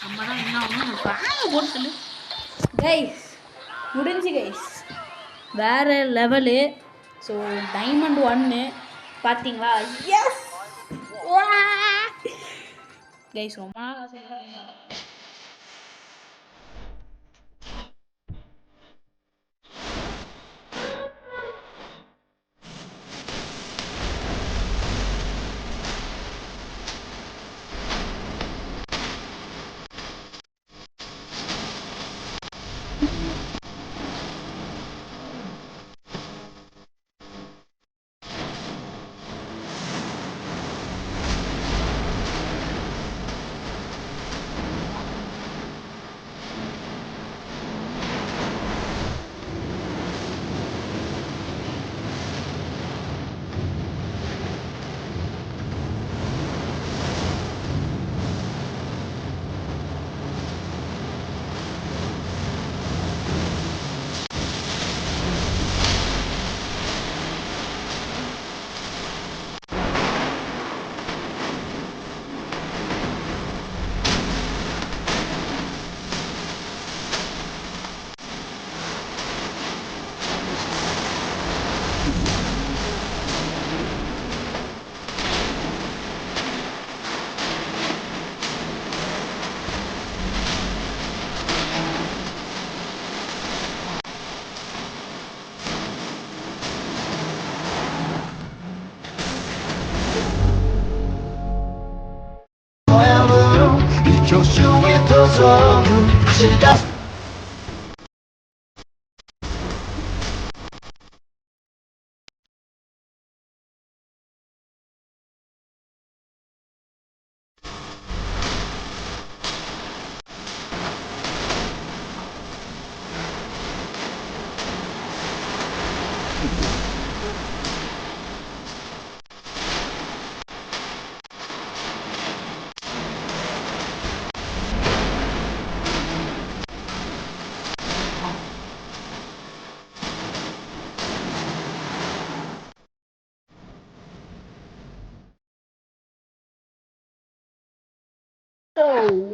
நம்ம தான் என்ன ஆகணும் போட்டு கைஸ் முடிஞ்சு கைஸ் வேறு லெவலு. ஸோ டைமண்ட் 1 பார்த்தீங்களா? எஸ் கைஸ் ரொம்ப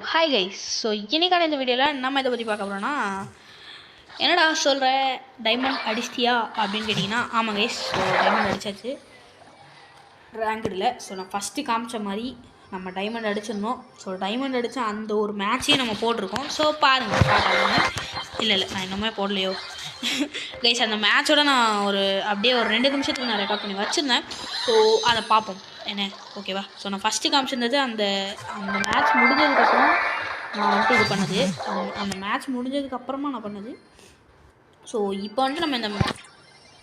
ஹாய் கைஸ். ஸோ இன்னைக்கான இந்த வீடியோவில் நம்ம இதை பற்றி பார்க்க போகிறோன்னா, என்னடா சொல்கிற டைமண்ட் அடிச்சிட்டியா அப்படின்னு கேட்டிங்கன்னா, ஆமாம் கைஸ். ஸோ டைமண்ட் அடித்தாச்சு ரேங்கடில். ஸோ நான் ஃபஸ்ட்டு காமிச்ச மாதிரி நம்ம டைமண்ட் அடிச்சிடணும். ஸோ டைமண்ட் அடித்தா அந்த ஒரு மேட்சையும் நம்ம போட்டிருக்கோம். ஸோ பாருங்கள் பார்க்காதுங்க. இல்லை நான் இன்னுமே போடலையோ கைஸ். அந்த மேட்சோட நான் அப்படியே ஒரு 2 நிமிஷத்துக்கு நான் ரெக்கார்ட் பண்ணி வச்சுருந்தேன். ஸோ அதை பார்ப்போம் என்ன, ஓகேவா? ஸோ நான் ஃபஸ்ட்டு காமிச்சிருந்தது அந்த மேட்ச் முடிஞ்சதுக்கப்புறம் நான் வந்துட்டு இது பண்ணது. அந்த மேட்ச் முடிஞ்சதுக்கப்புறமா நான் பண்ணது. ஸோ இப்போ வந்துட்டு நம்ம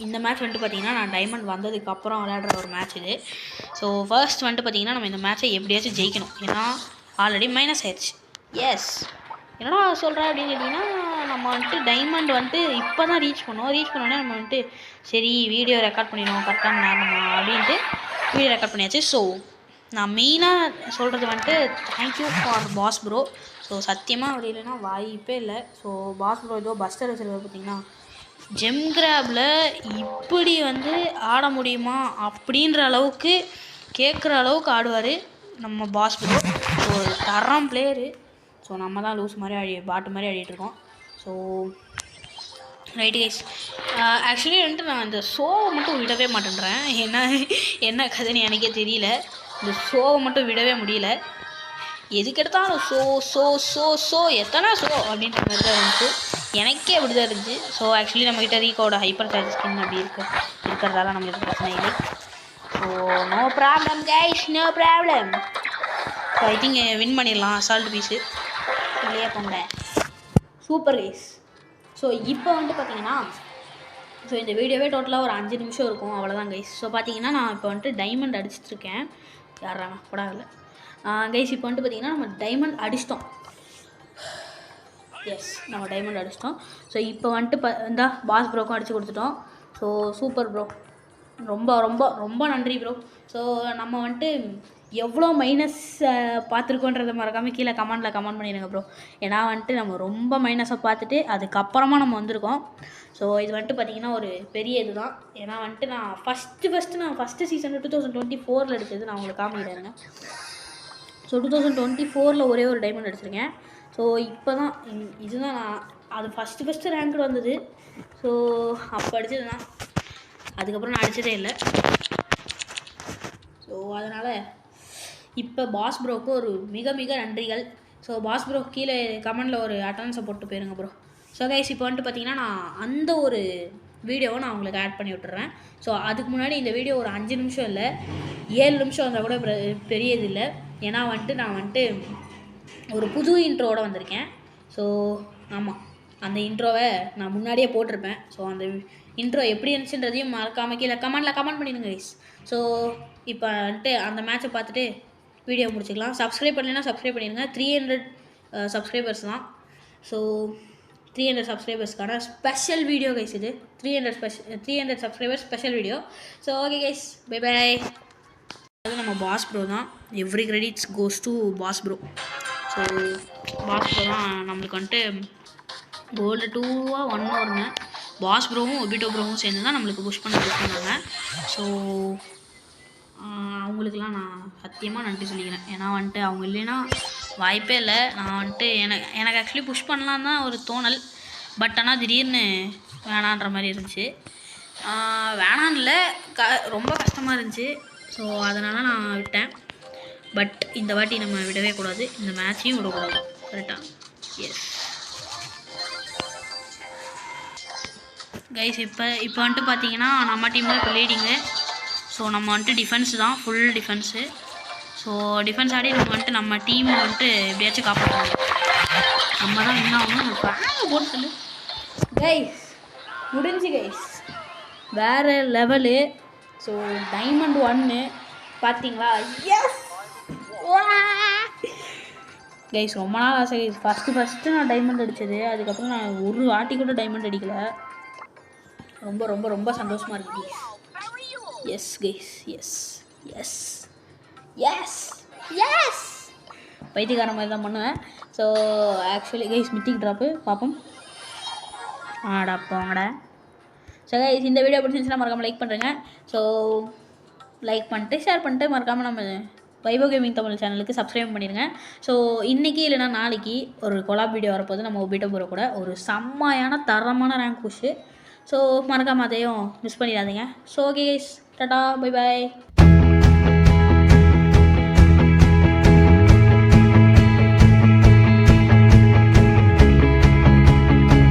இந்த மேட்ச் வந்துட்டு பார்த்திங்கன்னா நான் டைமண்ட் வந்ததுக்கப்புறம் விளையாடுற ஒரு மேட்ச் இது. ஸோ ஃபர்ஸ்ட் வந்துட்டு பார்த்திங்கன்னா நம்ம இந்த மேட்ச்சை எப்படியாச்சும் ஜெயிக்கணும். ஏன்னா ஆல்ரெடி மைனஸ் ஆயிடுச்சு. எஸ் என்னடா சொல்கிற அப்படின்னு கேட்டிங்கன்னா, நம்ம வந்துட்டு டைமண்ட் வந்துட்டு இப்போ தான் ரீச் பண்ணோன்னே நம்ம வந்துட்டு சரி வீடியோ ரெக்கார்ட் பண்ணிடுவோம் கரெக்டான நேரமா அப்படின்ட்டு வீடியோ ரெக்கார்ட் பண்ணியாச்சு. ஸோ நான் மெயினாக சொல்கிறது வந்துட்டு thank you for boss bro. So சத்தியமாக அப்படி இல்லைன்னா வாய்ப்பே இல்லை. ஸோ பாஸ் ப்ரோ ஏதோ பஸ்டர் வச்சுருக்காரு பார்த்தீங்கன்னா, ஜெம் கிராபில் இப்படி ஆட முடியுமா அப்படின்ற அளவுக்கு கேட்குற அளவுக்கு ஆடுவார் நம்ம பாஸ் ப்ரோ. ஸோ தரம் பிளேயரு. ஸோ நம்ம தான் லூஸ் மாதிரி பாட்டு மாதிரி ஆடிட்டுருக்கோம். So right guys. ஆக்சுவலி வந்துட்டு நான் இந்த ஷோவை மட்டும் விடவே மாட்டேன்றேன். என்ன கதைன்னு எனக்கே தெரியல. இந்த ஷோவை மட்டும் விடவே முடியல. எதுக்கெடுத்தாலும் ஷோ எத்தனை ஷோ அப்படின்ற மாதிரி தான் இருந்துச்சு. எனக்கே அப்படி தான் இருந்துச்சு. ஸோ ஆக்சுவலி நம்மக்கிட்ட ரீகோட ஹைப்பர் சார்ஜ் ஸ்கின் அப்படி இருக்கிறதால நம்மளுக்கு பிரச்சனை இல்லை. So no problem guys, no problem. So I think win பண்ணிடலாம் அசால்ட் பீஸு. இல்லையே போங்க. Super guys. ஸோ இப்போ பார்த்தீங்கன்னா, ஸோ இந்த வீடியோவே டோட்டலாக ஒரு 5 நிமிஷம் இருக்கும், அவ்வளோதான் கைஸ். ஸோ பார்த்தீங்கன்னா நான் இப்போ டைமண்ட் அடிச்சிட்ருக்கேன். யாராங்க போடாதில்ல கைஸ். இப்போ பார்த்தீங்கன்னா நம்ம டைமண்ட் அடிச்சிட்டோம். எஸ் நம்ம டைமண்ட் அடிச்சிட்டோம். ஸோ இப்போ இந்த பாஸ் ப்ரோக்கும் அடித்து கொடுத்துட்டோம். ஸோ சூப்பர் ப்ரோ, ரொம்ப ரொம்ப ரொம்ப நன்றி ப்ரோ. ஸோ நம்ம எவ்வளோ மைனஸ் பார்த்துருக்கோன்றதை மறக்காமல் கீழே கமெண்ட் பண்ணிடுங்க ப்ரோ. ஏன்னா நம்ம ரொம்ப மைனஸை பார்த்துட்டு அதுக்கப்புறமா நம்ம வந்திருக்கோம். ஸோ இது பார்த்திங்கன்னா ஒரு பெரிய இது தான். ஏன்னா நான் ஃபஸ்ட்டு சீசன் 2024 எடுத்தது நான் உங்களுக்கு காமிக்கிறேங்க. ஸோ 2024 ஒரே ஒரு டைமண்ட் அடிச்சிருக்கேன். ஸோ இப்போ தான் இதுதான் நான் அது ஃபஸ்ட்டு ரேங்க் வந்தது. ஸோ அப்போ அடித்தது தான். அதுக்கப்புறம் நான் அடித்ததே இல்லை. ஸோ அதனால் இப்போ பாஸ் ப்ரோக்கு ஒரு மிக மிக நன்றிகள். ஸோ பாஸ் ப்ரோ கீழே கமெண்டில் ஒரு அட்டனன்ஸை போட்டு போயிருங்க ப்ரோ. ஸோ கைஸ் இப்போ வந்துட்டு பார்த்தீங்கன்னா நான் அந்த ஒரு வீடியோவை நான் உங்களுக்கு ஆட் பண்ணி விட்டுறேன். ஸோ அதுக்கு முன்னாடி இந்த வீடியோ ஒரு 5 நிமிஷம் இல்லை 7 நிமிஷம் வந்தால் கூட பெரியது இல்லை. ஏன்னா வந்துட்டு நான் வந்துட்டு ஒரு புது இன்ட்ரோவோட வந்திருக்கேன். ஸோ ஆமாம், அந்த இன்ட்ரோவை நான் முன்னாடியே போட்டிருப்பேன். ஸோ அந்த இன்ட்ரோ எப்படி இருந்துச்சுன்றதையும் மறக்காமல் கீழே கமெண்ட் பண்ணிடுங்க கைஸ். ஸோ இப்போ வந்துட்டு அந்த மேட்ச்சை பார்த்துட்டு வீடியோ முடிச்சுக்கலாம். சப்ஸ்கிரைப் பண்ணலைன்னா சப்ஸ்கிரைப் பண்ணிடுங்க. 300 சப்ஸ்கிரைபர்ஸ் தான். ஸோ 300 சப்ஸ்கிரைபர்ஸ்க்கான ஸ்பெஷல் வீடியோ கைஸ் இது. 300 subscribers special video. So okay guys, bye bye. அது நம்ம பாஸ் ப்ரோ தான். Every credits goes to boss bro. So boss bro தான் நம்மளுக்கு வந்துட்டு கோல்டு 2 1 வருங்க. பாஸ் ப்ரோவும் ஒபிட்டோ ப்ரோவும் சேர்ந்து தான் நம்மளுக்கு புஷ் பண்ணாங்க. ஸோ அவங்களுக்கெல்லாம் நான் சத்தியமாக நன்றி சொல்லிக்கிறேன். ஏன்னா வந்துட்டு அவங்க இல்லைன்னா வாய்ப்பே இல்லை. நான் வந்துட்டு எனக்கு ஆக்சுவலி புஷ் பண்ணலான்னு தான் ஒரு தோணல். பட் ஆனால் திடீர்னு வேணான்ற மாதிரி இருந்துச்சு. வேணான்னு இல்லை, ரொம்ப கஷ்டமாக இருந்துச்சு. ஸோ அதனால் நான் விட்டேன். பட் இந்த வாட்டி நம்ம விடவே கூடாது, இந்த மேட்சையும் விடக்கூடாது. கரெக்டாக? S guys. இப்போ வந்துட்டு பார்த்தீங்கன்னா நம்ம டீமில் இப்போ லீடிங்கு. ஸோ நம்ம வந்துட்டு டிஃபென்ஸ் தான், ஃபுல் டிஃபென்ஸு. ஸோ டிஃபென்ஸ் ஆடி நம்ம வந்துட்டு நம்ம டீமை வந்துட்டு எப்படியாச்சும் காப்பாற்றணும். நம்ம தான் என்ன ஆகணும் போட்டு சொல்லு கைஸ். முடிஞ்சு கைஸ், வேறு லெவலு. ஸோ டைமண்ட் 1 பார்த்தீங்களா? எஸ் கைஸ், ரொம்ப நாள் ஆசை கைஸ். ஃபஸ்ட்டு நான் டைமண்ட் அடித்தது. அதுக்கப்புறம் நான் ஒரு வாட்டி கூட டைமண்ட் அடிக்கலை. ரொம்ப ரொம்ப ரொம்ப சந்தோஷமாக இருக்குது guys. Yes guys, yes yes yes yes பைத்தியக்கார மாதிரி தான் பண்ணுவேன். ஸோ ஆக்சுவலி கைஸ் மித்திக் ட்ராப்பு பார்ப்போம். ஆடா போங்கடா. ஸோ கைஸ் இந்த வீடியோ பிடிச்சிருந்துச்சுன்னா மறக்காமல் லைக் பண்ணுறேங்க. ஸோ லைக் பண்ணிட்டு ஷேர் பண்ணிட்டு மறக்காமல் நம்ம வைபவ் கேமிங் தமிழ் சேனலுக்கு சப்ஸ்கிரைப் பண்ணிடுங்க. ஸோ இன்றைக்கி இல்லைனா நாளைக்கு ஒரு கொலாப் வீடியோ வரப்போது நம்ம ஒபிட்டோ ப்ரோ கூட ஒரு செம்மையான தரமான ரேங்க் புஷ்ஷு. ஸோ மறக்காமல் அதையும் மிஸ் பண்ணிடாதீங்க. So okay guys, Tata, bye bye.